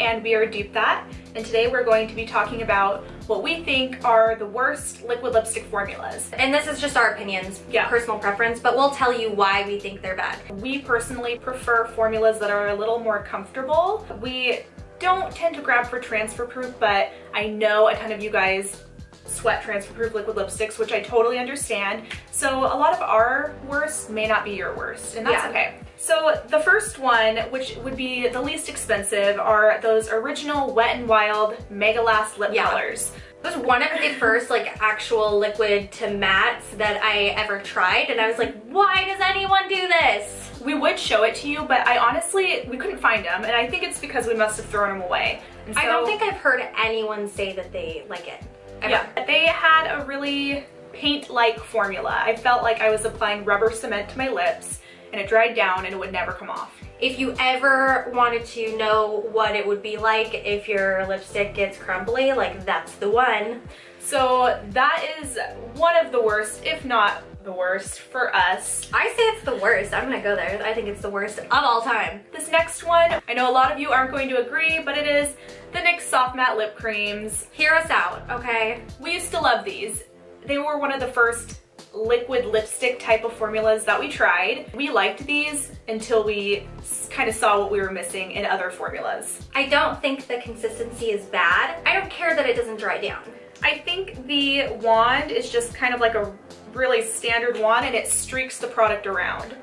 and we are Dupethat, and today we're going to be talking about what we think are the worst liquid lipstick formulas. And this is just our opinions, Yeah. personal preference, but we'll tell you why we think they're bad. We personally prefer formulas that are a little more comfortable. We don't tend to grab for transfer proof, but I know a ton of you guys sweat transfer proof liquid lipsticks, which I totally understand. So a lot of our worst may not be your worst, and that's okay. So the first one, which would be the least expensive, are those original Wet n Wild Mega Last lip colors. It was one of the first like actual liquid to mattes that I ever tried, and I was like, why does anyone do this? We would show it to you, but we couldn't find them, and I think it's because we must have thrown them away. And so, I don't think I've heard anyone say that they like it. Ever. Yeah, they had a really paint-like formula. I felt like I was applying rubber cement to my lips, and it dried down and it would never come off. If you ever wanted to know what it would be like if your lipstick gets crumbly, like that's the one. So that is one of the worst, if not the worst, for us. I say it's the worst. I'm gonna go there. I think it's the worst of all time. This next one, I know a lot of you aren't going to agree, but it is the NYX Soft Matte Lip Creams. Hear us out, okay? We used to love these. They were one of the first liquid lipstick type of formulas that we tried. We liked these until we kind of saw what we were missing in other formulas. I don't think the consistency is bad. I don't care that it doesn't dry down. I think the wand is just kind of like a really standard wand, and it streaks the product around.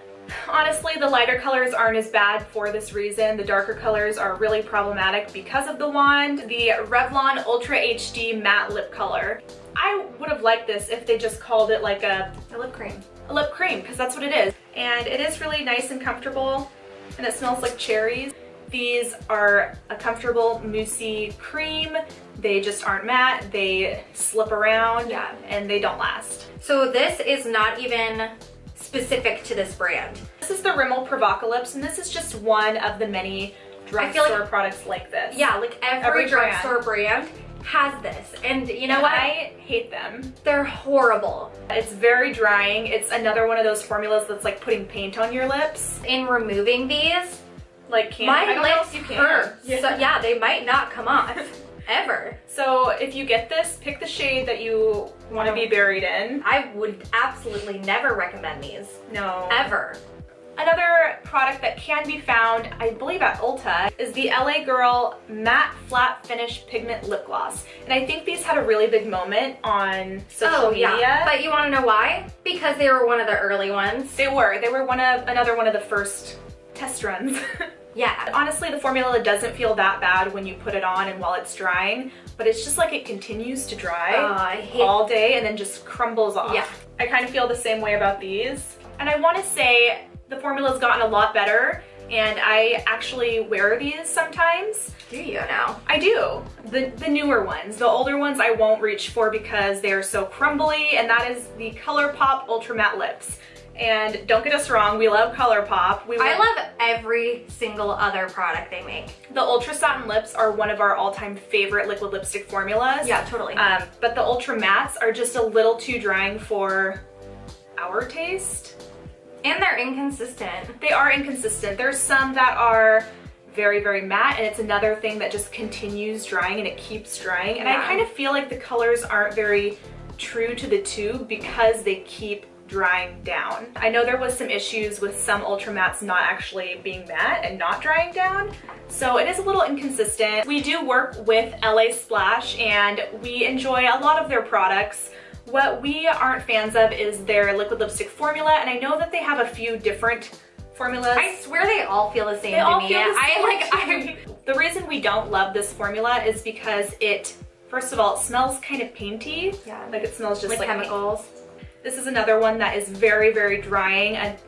Honestly, the lighter colors aren't as bad for this reason. The darker colors are really problematic because of the wand. The Revlon Ultra HD Matte Lip Color. I would have liked this if they just called it like a lip cream. A lip cream, because that's what it is. And it is really nice and comfortable, and it smells like cherries. These are a comfortable moussey cream. They just aren't matte. They slip around, and they don't last. So this is not even specific to this brand. This is the Rimmel Provocalips, and this is just one of the many drugstore products like this. Yeah, like every drugstore brand has this, and you know what? I hate them. They're horrible. It's very drying. It's another one of those formulas that's like putting paint on your lips. In removing these, like my lips hurt. So yeah, they might not come off. Ever. So if you get this, pick the shade that you want to be buried in. I would absolutely never recommend these. No. Ever. Another product that can be found, I believe at Ulta, is the LA Girl Matte Flat Finish Pigment Lip Gloss. And I think these had a really big moment on social media. Yeah. But you want to know why? Because they were one of the early ones. They were another one of the first test runs. Yeah. Honestly, the formula doesn't feel that bad when you put it on and while it's drying, but it's just like it continues to dry all day and then just crumbles off. Yeah. I kind of feel the same way about these. And I want to say the formula's gotten a lot better, and I actually wear these sometimes. Do you now? I do. The newer ones. The older ones I won't reach for because they're so crumbly, and that is the ColourPop Ultra Matte Lips. And don't get us wrong, we love ColourPop. I love every single other product they make. The Ultra Satin Lips are one of our all-time favorite liquid lipstick formulas. Yeah, totally. But the Ultra Mattes are just a little too drying for our taste. And they're inconsistent. They are inconsistent. There's some that are very, very matte, and it's another thing that just continues drying and it keeps drying. And I kind of feel like the colors aren't very true to the tube because they keep drying down. I know there was some issues with some Ultra Mattes not actually being matte and not drying down, so it is a little inconsistent. We do work with LA Splash, and we enjoy a lot of their products. What we aren't fans of is their liquid lipstick formula, and I know that they have a few different formulas. I swear they all feel the same they to all me. Feel the same. The reason we don't love this formula is because it, first of all, it smells kind of painty. Yeah. Like it smells just like chemicals. Paint. This is another one that is very, very drying, and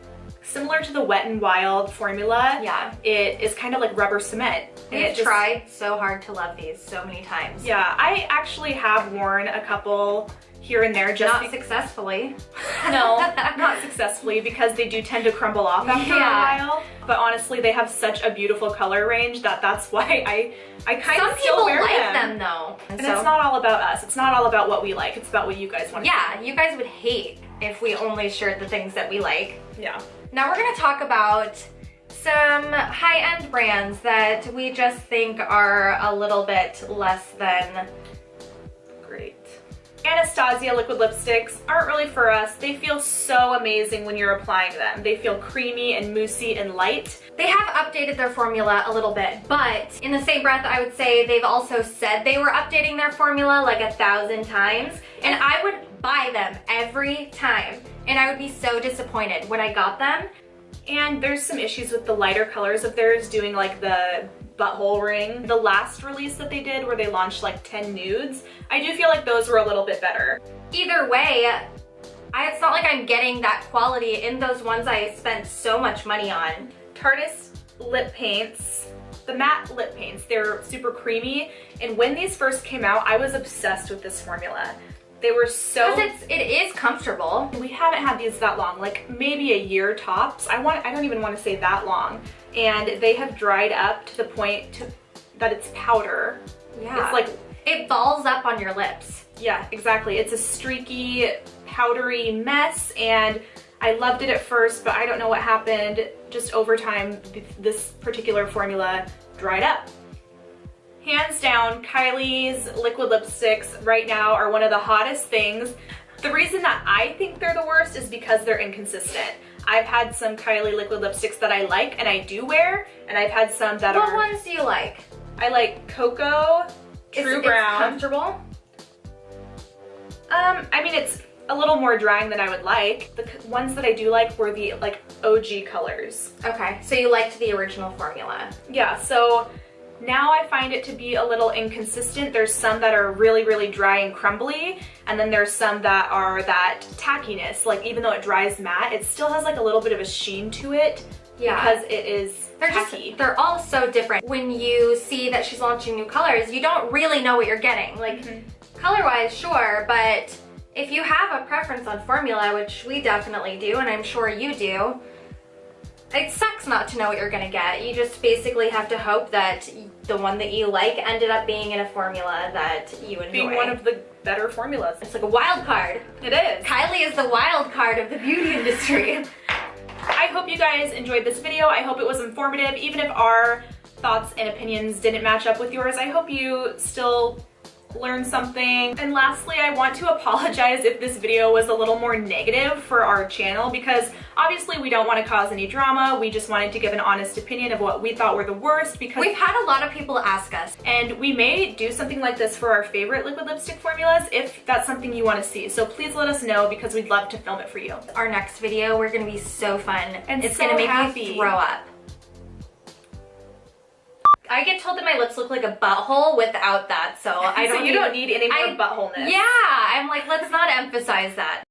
similar to the Wet n Wild formula. Yeah. It is kind of like rubber cement. We've tried so hard to love these so many times. Yeah, I actually have worn a couple here and there. Just not successfully. No, not successfully, because they do tend to crumble off after a while. But honestly, they have such a beautiful color range that's why I kind of still wear them. Some people like them though. And it's not all about us. It's not all about what we like. It's about what you guys want to do. Yeah, you guys would hate if we only shared the things that we like. Yeah. Now we're gonna talk about some high-end brands that we just think are a little bit less than great. Anastasia liquid lipsticks aren't really for us. They feel so amazing when you're applying them. They feel creamy and moussey and light. They have updated their formula a little bit, but in the same breath, I would say they've also said they were updating their formula like 1,000 times, and I would buy them every time, and I would be so disappointed when I got them. And there's some issues with the lighter colors of theirs, doing like the butthole ring. The last release that they did where they launched like 10 nudes, I do feel like those were a little bit better. Either way, it's not like I'm getting that quality in those ones I spent so much money on. Tarte's lip paints, the matte lip paints, they're super creamy, and when these first came out, I was obsessed with this formula. They were so... Because it is comfortable. We haven't had these that long, like maybe a year tops. I don't even want to say that long. And they have dried up to the point that it's powder. Yeah. It's like... It balls up on your lips. Yeah, exactly. It's a streaky, powdery mess, and I loved it at first, but I don't know what happened. Just over time, this particular formula dried up. Hands down, Kylie's liquid lipsticks right now are one of the hottest things. The reason that I think they're the worst is because they're inconsistent. I've had some Kylie liquid lipsticks that I like and I do wear, and I've had some that What ones do you like? I like Cocoa, True Brown. It's comfortable? I mean, it's a little more drying than I would like. The ones that I do like were the like OG colors. Okay, so you liked the original formula. Yeah, so now I find it to be a little inconsistent. There's some that are really, really dry and crumbly, and then there's some that are that tackiness. Like even though it dries matte, it still has like a little bit of a sheen to it. Yeah. Because it is tacky. They're all so different. When you see that she's launching new colors, you don't really know what you're getting. Like color-wise, sure, but if you have a preference on formula, which we definitely do, and I'm sure you do, it sucks not to know what you're gonna get. You just basically have to hope that the one that you like ended up being in a formula that you enjoy. Being one of the better formulas. It's like a wild card. It is. Kylie is the wild card of the beauty industry. I hope you guys enjoyed this video. I hope it was informative. Even if our thoughts and opinions didn't match up with yours, I hope you still learn something. And lastly, I want to apologize if this video was a little more negative for our channel, because obviously we don't want to cause any drama. We just wanted to give an honest opinion of what we thought were the worst, because we've had a lot of people ask us, and we may do something like this for our favorite liquid lipstick formulas if that's something you want to see. So please let us know, because we'd love to film it for you. Our next video, we're going to be so fun, and it's so going to make happy. you throw up. I get told that my lips look like a butthole without that, so I don't. So you don't need any more buttholeness. Yeah, I'm like, let's not emphasize that.